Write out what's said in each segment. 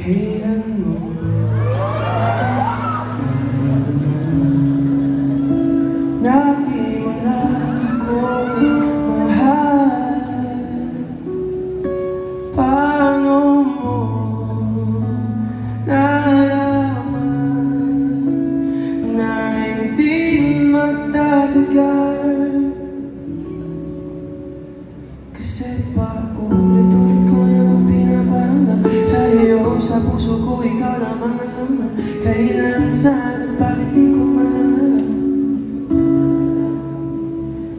Kailan mo na di mo na ako mahal? Paano mo nalaman na hindi magtatagal? Kasi paulit-ulit ko yung pinaparamdam sa'yo, sa puso ko ikaw lamang ang naman. Kailan, saan, bakit di ko malaman?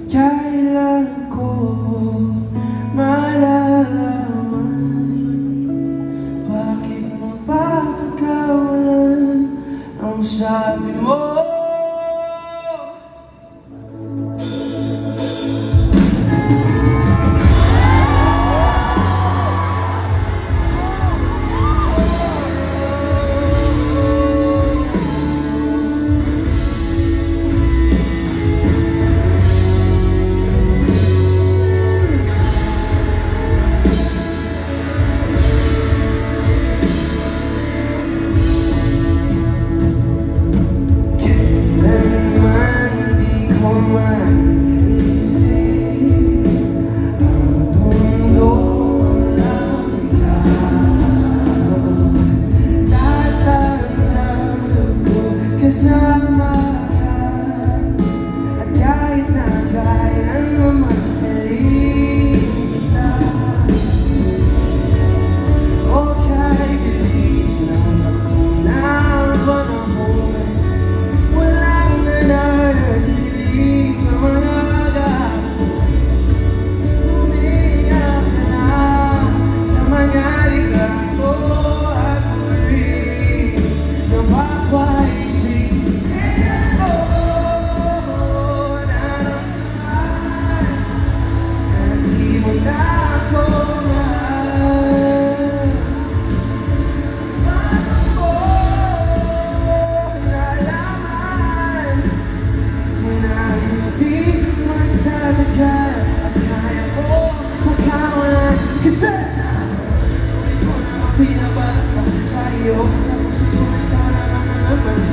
Kailan ko malalaman? Bakit mo papagawalan ang sabi mo? Kasama ka, at kahit na kailan mo mahalita, o kahit bilis ng nakunang panahon, walang nananatiling sa mga dahon. Umiiyak ka na sa mga ligato at muli na papaisip.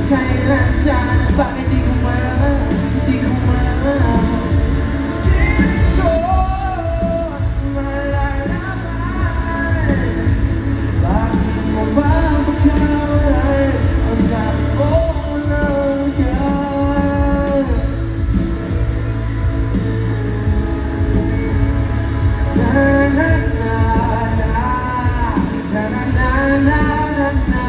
Kailan, saan, bakit di ko malaman? Di ko malaman. Di ko malalaman. Bakit mo ba pagkawalan ang sabi ko ng yan? Na na na na na na na na na na.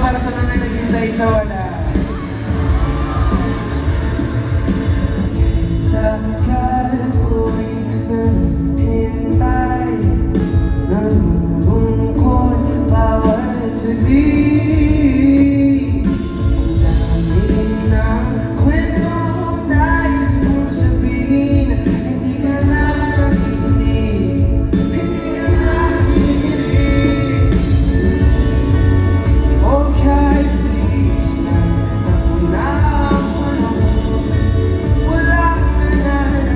Para sa mga naghintay sa wala. Tagal ko'y naghintay, nalulungkot bawat saglit. Ang dami ng kwento nais kong sabihin, hindi ka nakikinig, hindi ka nakikinig. Kahit bilis na nakunang panahon, walang nananatiling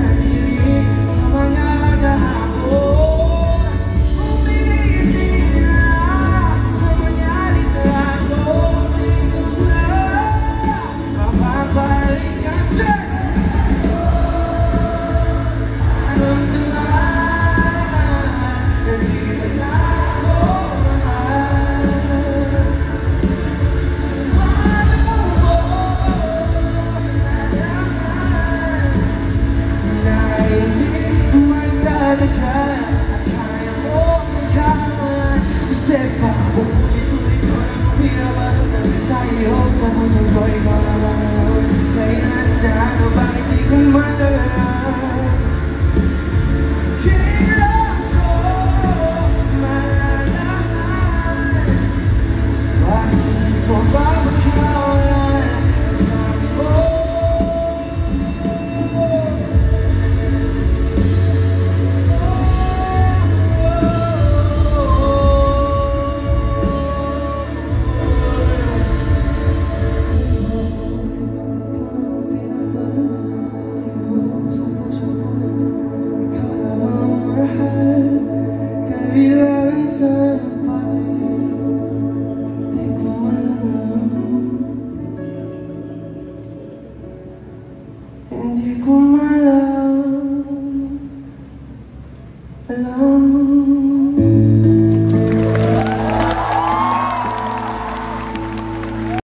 bakit di ko alam. Hindi ko alam.